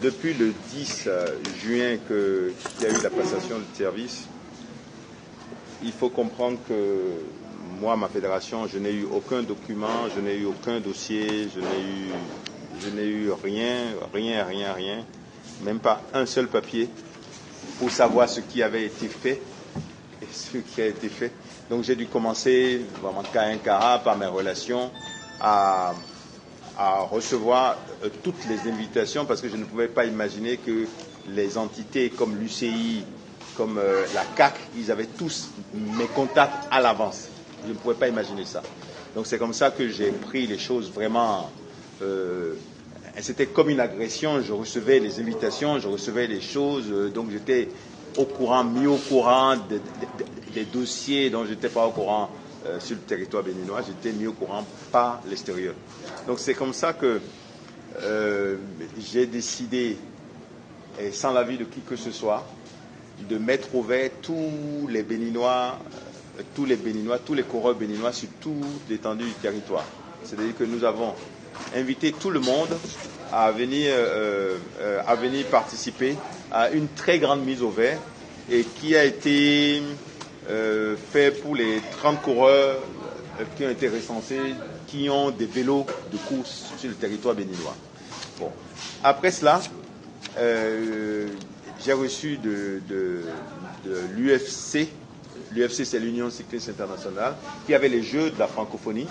depuis le 10 juin qu'il y a eu la passation de service, il faut comprendre que moi, ma fédération, je n'ai eu aucun document, je n'ai eu aucun dossier, je n'ai eu rien, même pas un seul papier pour savoir ce qui avait été fait et ce qui a été fait. Donc j'ai dû commencer, vraiment cas un cas par mes relations, à recevoir toutes les invitations parce que je ne pouvais pas imaginer que les entités comme l'UCI, comme la CAC, ils avaient tous mes contacts à l'avance. Je ne pouvais pas imaginer ça. Donc c'est comme ça que j'ai pris les choses vraiment... c'était comme une agression. Je recevais les invitations, je recevais les choses. Donc j'étais au courant, mis au courant des dossiers dont je n'étais pas au courant sur le territoire béninois. J'étais mis au courant par l'extérieur. Donc c'est comme ça que j'ai décidé, et sans l'avis de qui que ce soit, de mettre au vert tous les Béninois, tous les coureurs béninois sur toute l'étendue du territoire. C'est-à-dire que nous avons invité tout le monde à venir participer à une très grande mise au vert et qui a été fait pour les 30 coureurs qui ont été recensés, qui ont des vélos de course sur le territoire béninois. Bon. Après cela, j'ai reçu de l'UFC. L'UFC, c'est l'Union cycliste internationale, qui avait les Jeux de la francophonie.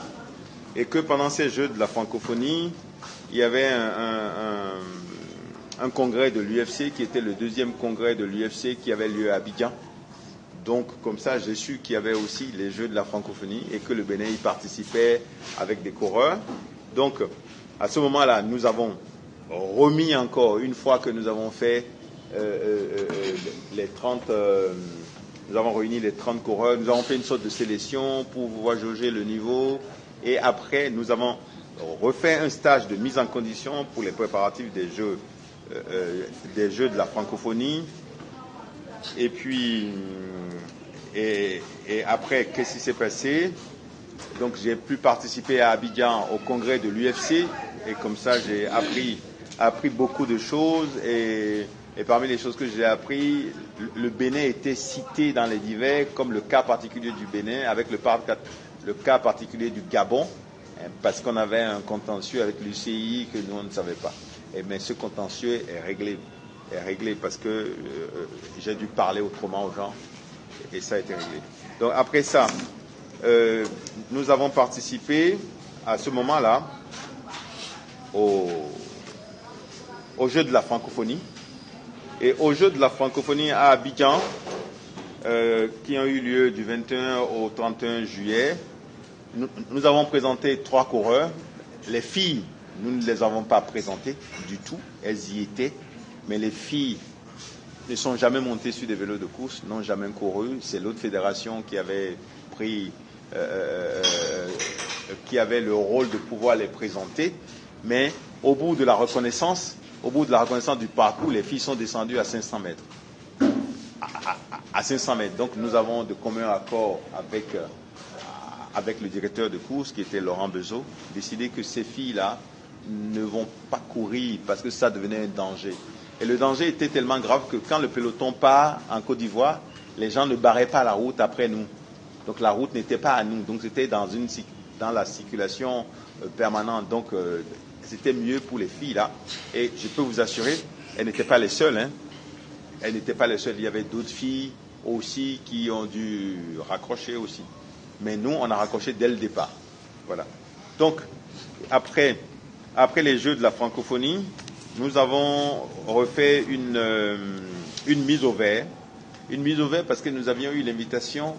Et que pendant ces Jeux de la francophonie, il y avait un congrès de l'UFC qui était le deuxième congrès de l'UFC qui avait lieu à Abidjan. Donc, comme ça, j'ai su qu'il y avait aussi les Jeux de la francophonie et que le Bénin y participait avec des coureurs. Donc, à ce moment-là, nous avons remis encore, une fois que nous avons fait les 30... nous avons réuni les 30 coureurs, nous avons fait une sorte de sélection pour pouvoir jauger le niveau. Et après, nous avons refait un stage de mise en condition pour les préparatifs des Jeux de la francophonie. Et puis, et après, qu'est-ce qui s'est passé? Donc, j'ai pu participer à Abidjan au congrès de l'UFC. Et comme ça, j'ai appris beaucoup de choses. Et parmi les choses que j'ai appris, le Bénin était cité dans les divers comme le cas particulier du Bénin, avec le cas particulier du Gabon, parce qu'on avait un contentieux avec l'UCI que nous, on ne savait pas. Mais ce contentieux est réglé parce que j'ai dû parler autrement aux gens et ça a été réglé. Donc après ça, nous avons participé à ce moment-là au Jeu de la francophonie. Et aux Jeux de la francophonie à Abidjan, qui ont eu lieu du 21 au 31 juillet, nous avons présenté 3 coureurs. Les filles, nous ne les avons pas présentées du tout, elles y étaient, mais les filles ne sont jamais montées sur des vélos de course, n'ont jamais couru. C'est l'autre fédération qui avait qui avait le rôle de pouvoir les présenter. Mais au bout de la reconnaissance du parcours, les filles sont descendues à 500 mètres. À 500 mètres. Donc nous avons de commun accord avec le directeur de course, qui était Laurent Bezeau, décidé que ces filles-là ne vont pas courir parce que ça devenait un danger. Et le danger était tellement grave que quand le peloton part en Côte d'Ivoire, les gens ne barraient pas la route après nous. Donc la route n'était pas à nous. Donc c'était dans la circulation permanente. Donc c'était mieux pour les filles là. Et je peux vous assurer, elles n'étaient pas les seules. Hein. Elles n'étaient pas les seules. Il y avait d'autres filles aussi qui ont dû raccrocher aussi. Mais nous, on a raccroché dès le départ. Voilà. Donc, après les Jeux de la francophonie, nous avons refait une mise au vert. Une mise au vert parce que nous avions eu l'invitation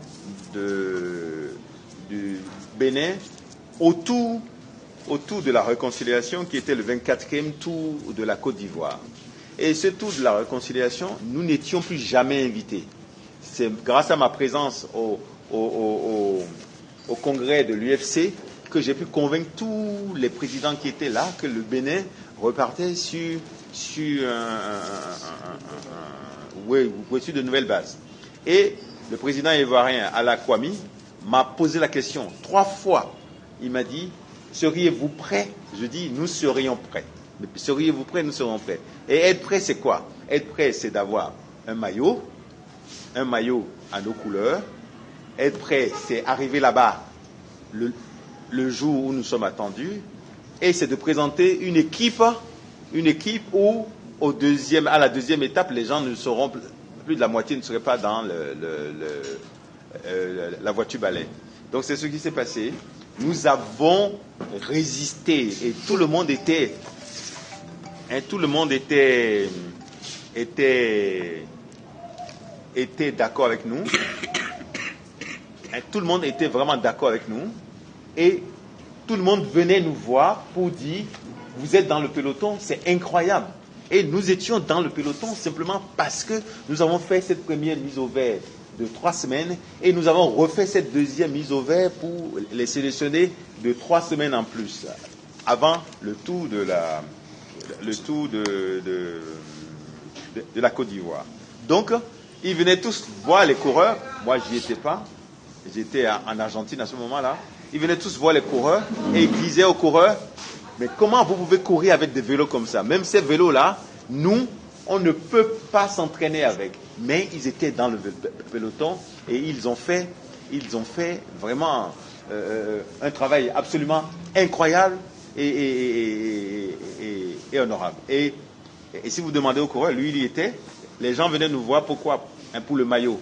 du Bénin autour de la réconciliation qui était le 24e tour de la Côte d'Ivoire. Et ce tour de la réconciliation, nous n'étions plus jamais invités. C'est grâce à ma présence au congrès de l'UFC que j'ai pu convaincre tous les présidents qui étaient là que le Bénin repartait sur de nouvelles bases. Et le président ivoirien Ala Kwame m'a posé la question 3 fois. Il m'a dit, seriez-vous prêts? Je dis, nous serions prêts. Mais seriez-vous prêts? Nous serons prêts. Et être prêt, c'est quoi? Être prêt, c'est d'avoir un maillot à nos couleurs. Être prêt, c'est arriver là-bas le jour où nous sommes attendus. Et c'est de présenter une équipe où, à la deuxième étape, les gens ne seront plus de la moitié ne seraient pas dans la voiture balai. Donc c'est ce qui s'est passé. Nous avons résisté et tout le monde était d'accord avec nous. Et tout le monde était vraiment d'accord avec nous. Et tout le monde venait nous voir pour dire, vous êtes dans le peloton, c'est incroyable. Et nous étions dans le peloton simplement parce que nous avons fait cette première mise au vert de 3 semaines et nous avons refait cette deuxième mise au vert pour les sélectionner de 3 semaines en plus, avant le tour de la Côte d'Ivoire. Donc, ils venaient tous voir les coureurs. Moi, j'y étais pas. J'étais en Argentine à ce moment-là. Ils venaient tous voir les coureurs et ils disaient aux coureurs, mais comment vous pouvez courir avec des vélos comme ça? Même ces vélos-là, nous, on ne peut pas s'entraîner avec. Mais ils étaient dans le peloton et ils ont fait vraiment un travail absolument incroyable et honorable. Et si vous demandez au coureur, lui, il y était, les gens venaient nous voir, pourquoi? Pour le maillot.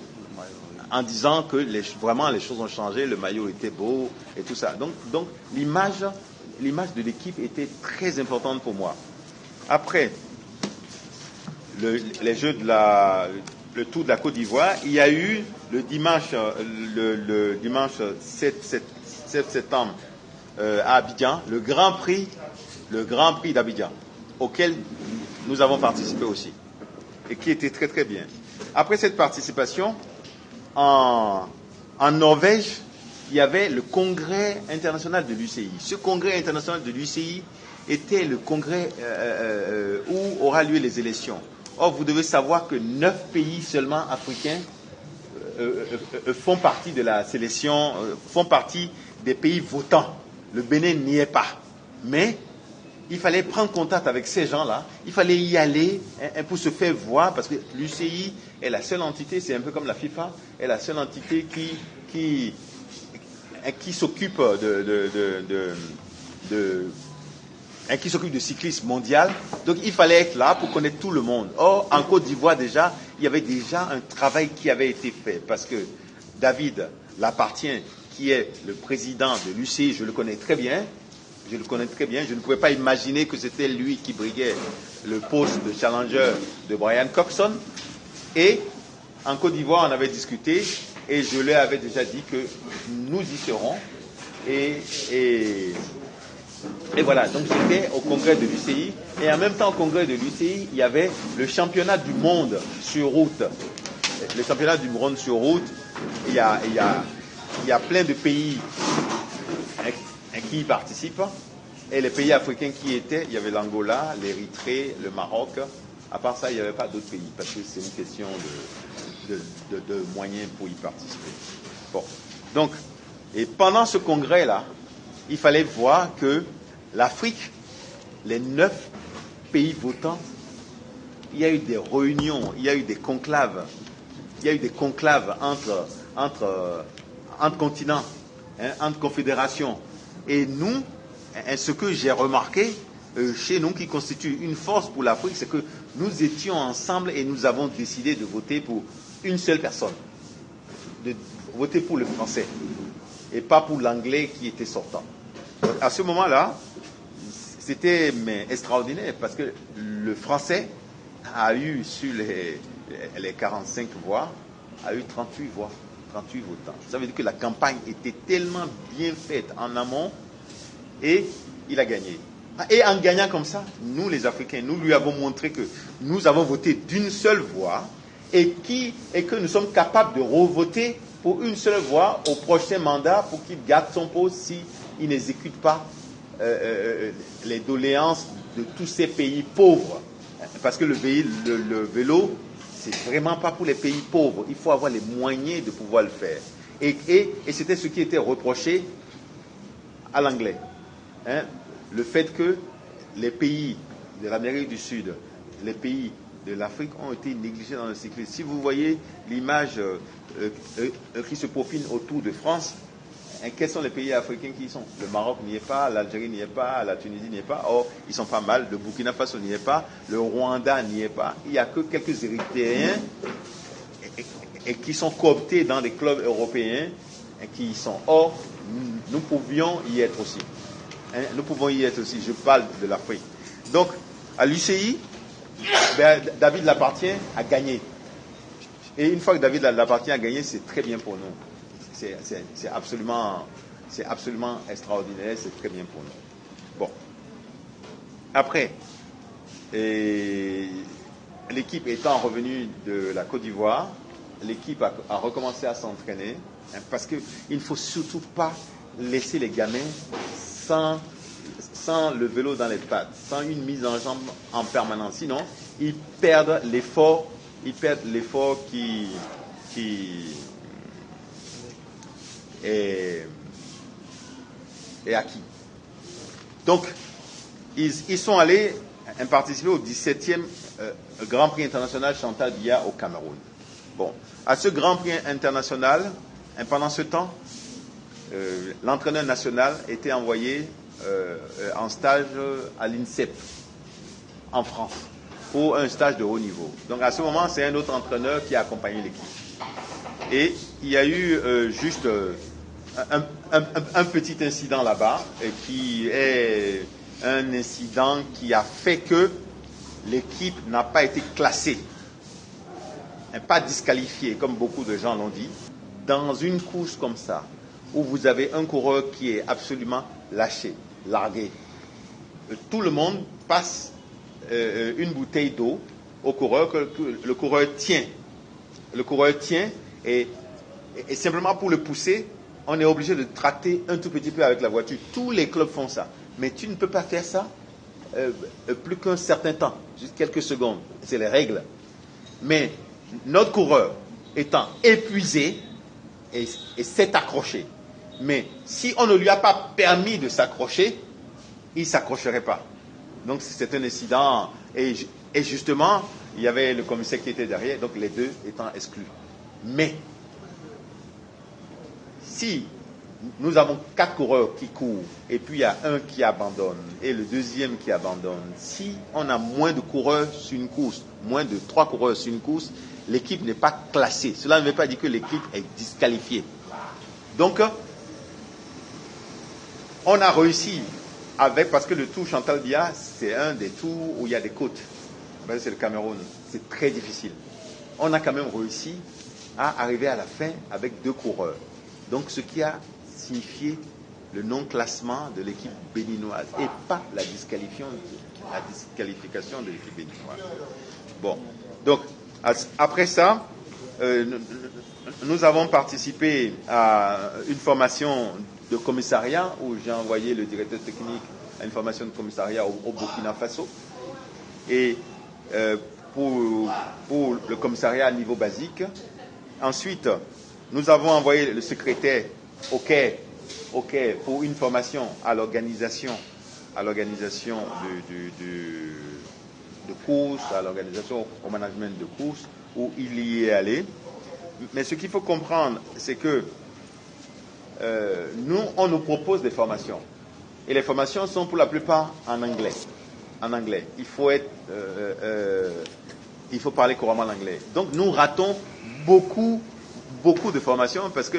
En disant que vraiment les choses ont changé, le maillot était beau et tout ça. Donc l'image de l'équipe était très importante pour moi. Après les Jeux le Tour de la Côte d'Ivoire, il y a eu le dimanche 7 septembre à Abidjan, le Grand Prix d'Abidjan, auquel nous avons participé aussi et qui était très très bien. Après cette participation, en Norvège, il y avait le congrès international de l'UCI. Ce congrès international de l'UCI était le congrès où aura lieu les élections. Or, vous devez savoir que 9 pays seulement africains font partie de la sélection, font partie des pays votants. Le Bénin n'y est pas. Mais il fallait prendre contact avec ces gens-là, il fallait y aller pour se faire voir, parce que l'UCI est la seule entité, c'est un peu comme la FIFA, est la seule entité qui s'occupe qui s'occupe de cyclisme mondial. Donc il fallait être là pour connaître tout le monde. Or, en Côte d'Ivoire déjà, il y avait déjà un travail qui avait été fait, parce que David Lapartien, qui est le président de l'UCI, je le connais très bien. Je ne pouvais pas imaginer que c'était lui qui briguait le poste de challenger de Brian Coxon. Et en Côte d'Ivoire, on avait discuté et je lui avais déjà dit que nous y serons. Et voilà, donc j'étais au congrès de l'UCI. Et en même temps, au congrès de l'UCI, il y avait le championnat du monde sur route. Le championnat du monde sur route, il y a plein de pays qui y participent. Et les pays africains qui étaient, il y avait l'Angola, l'Érythrée, le Maroc. À part ça, il n'y avait pas d'autres pays, parce que c'est une question de moyens pour y participer. Bon. Donc, et pendant ce congrès-là, il fallait voir que l'Afrique, les 9 pays votants, il y a eu des réunions, il y a eu des conclaves. Il y a eu des conclaves entre continents, entre confédérations. Et nous, ce que j'ai remarqué chez nous, qui constitue une force pour l'Afrique, c'est que nous étions ensemble et nous avons décidé de voter pour une seule personne, de voter pour le français et pas pour l'anglais qui était sortant. Donc, à ce moment-là, c'était extraordinaire, parce que le français a eu, sur les 45 voix, a eu 38 voix, 38 votants. Ça veut dire que la campagne était tellement bien faite en amont et il a gagné. Et en gagnant comme ça, nous les Africains, nous lui avons montré que nous avons voté d'une seule voix et que nous sommes capables de revoter pour une seule voix au prochain mandat pour qu'il garde son poste s'il n'exécute pas les doléances de tous ces pays pauvres. Parce que le vélo, c'est vraiment pas pour les pays pauvres. Il faut avoir les moyens de pouvoir le faire. Et c'était ce qui était reproché à l'anglais. Le fait que les pays de l'Amérique du Sud, les pays de l'Afrique ont été négligés dans le cyclisme. Si vous voyez l'image qui se profile autour de France, quels sont les pays africains qui y sont? Le Maroc n'y est pas, l'Algérie n'y est pas, la Tunisie n'y est pas. Or, ils sont pas mal. Le Burkina Faso n'y est pas, le Rwanda n'y est pas. Il n'y a que quelques Érythréens et qui sont cooptés dans des clubs européens et qui y sont. Or, nous pouvions y être aussi. Nous pouvons y être aussi. Je parle de l'Afrique. Donc, à l'UCI, David Lapartien a gagné. Et une fois que David Lapartien a gagné, c'est très bien pour nous. C'est absolument extraordinaire, c'est très bien pour nous. Bon. Après, l'équipe étant revenue de la Côte d'Ivoire, l'équipe a recommencé à s'entraîner, parce qu'il ne faut surtout pas laisser les gamins sans le vélo dans les pattes, sans une mise en jambe en permanence. Sinon, ils perdent l'effort qui est acquis. Donc, ils sont allés participer au 17e Grand Prix international Chantal Biya au Cameroun. Bon, à ce Grand Prix international, pendant ce temps, l'entraîneur national était envoyé en stage à l'INSEP, en France, pour un stage de haut niveau. Donc à ce moment, c'est un autre entraîneur qui a accompagné l'équipe. Et il y a eu juste un petit incident là-bas, qui est un incident qui a fait que l'équipe n'a pas été classée, pas disqualifiée, comme beaucoup de gens l'ont dit. Dans une course comme ça, où vous avez un coureur qui est absolument lâché, largué, tout le monde passe une bouteille d'eau au coureur que le coureur tient. Le coureur tient et simplement pour le pousser, on est obligé de tracter un tout petit peu avec la voiture. Tous les clubs font ça. Mais tu ne peux pas faire ça plus qu'un certain temps, juste quelques secondes. C'est les règles. Mais notre coureur étant épuisé et s'est accroché. Mais si on ne lui a pas permis de s'accrocher, il ne s'accrocherait pas. Donc c'est un incident. Et justement, il y avait le commissaire qui était derrière, donc les deux étant exclus. Mais si nous avons 4 coureurs qui courent, et puis il y a un qui abandonne, et le deuxième qui abandonne, si on a moins de coureurs sur une course, moins de 3 coureurs sur une course, l'équipe n'est pas classée. Cela ne veut pas dire que l'équipe est disqualifiée. Donc, on a réussi parce que le Tour Chantal Biya, c'est un des tours où il y a des côtes. C'est le Cameroun. C'est très difficile. On a quand même réussi à arriver à la fin avec 2 coureurs. Donc, ce qui a signifié le non-classement de l'équipe béninoise et pas la disqualification de l'équipe béninoise. Bon, donc, après ça, nous avons participé à une formation de commissariat où j'ai envoyé le directeur technique à une formation de commissariat au Burkina Faso. Et pour le commissariat à niveau basique. Ensuite, nous avons envoyé le secrétaire au Caire pour une formation à l'organisation de courses, à l'organisation au management de courses, où il y est allé. Mais ce qu'il faut comprendre, c'est que nous, on nous propose des formations. Et les formations sont pour la plupart en anglais. En anglais. Il faut parler couramment l'anglais. Donc nous ratons beaucoup de formations parce que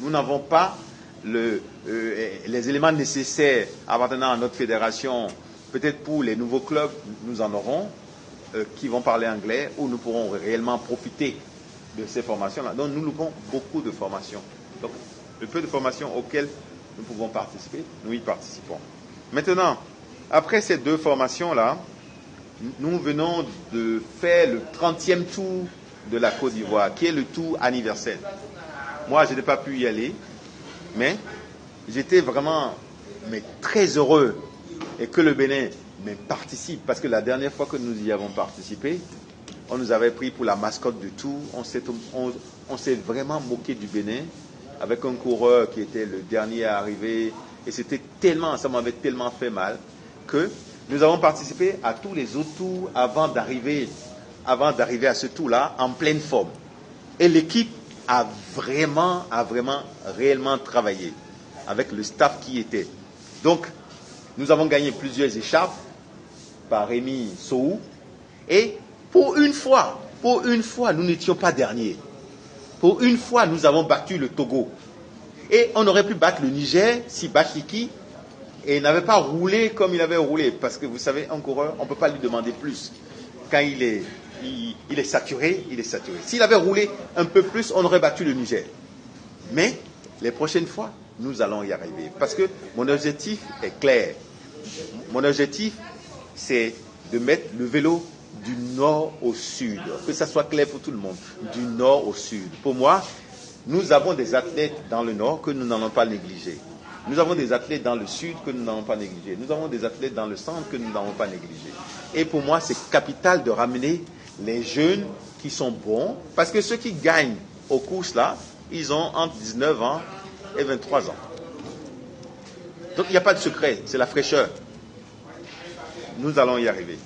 nous n'avons pas les éléments nécessaires appartenant à notre fédération. Peut-être pour les nouveaux clubs, nous en aurons qui vont parler anglais, où nous pourrons réellement profiter de ces formations-là. Donc nous loupons beaucoup de formations. Donc le peu de formations auxquelles nous pouvons participer, nous y participons. Maintenant, après ces 2 formations-là, nous venons de faire le 30e tour de la Côte d'Ivoire, qui est le tour anniversaire. Moi, je n'ai pas pu y aller, mais j'étais vraiment très heureux et que le Bénin participe, parce que la dernière fois que nous y avons participé, on nous avait pris pour la mascotte du tour, on s'est vraiment moqué du Bénin, avec un coureur qui était le dernier à arriver, et ça m'avait tellement fait mal, que Nous avons participé à tous les autres tours avant d'arriver à ce tour-là en pleine forme. Et l'équipe a vraiment réellement travaillé avec le staff qui était. Donc, nous avons gagné plusieurs écharpes par Rémi Sohou. Et pour une fois, nous n'étions pas derniers. Pour une fois, nous avons battu le Togo. Et on aurait pu battre le Niger si Bachiki n'avait pas roulé comme il avait roulé. Parce que vous savez, un coureur, on ne peut pas lui demander plus. Quand il est saturé, il est saturé. S'il avait roulé un peu plus, on aurait battu le Niger. Mais les prochaines fois, nous allons y arriver. Parce que mon objectif est clair. Mon objectif, c'est de mettre le vélo du nord au sud. Que ça soit clair pour tout le monde. Du nord au sud. Pour moi, nous avons des athlètes dans le nord que nous n'allons pas négliger. Nous avons des athlètes dans le sud que nous n'allons pas négliger. Nous avons des athlètes dans le centre que nous n'allons pas négliger. Et pour moi, c'est capital de ramener les jeunes qui sont bons. Parce que ceux qui gagnent aux courses là, ils ont entre 19 ans et 23 ans. Donc il n'y a pas de secret, c'est la fraîcheur. Nous allons y arriver.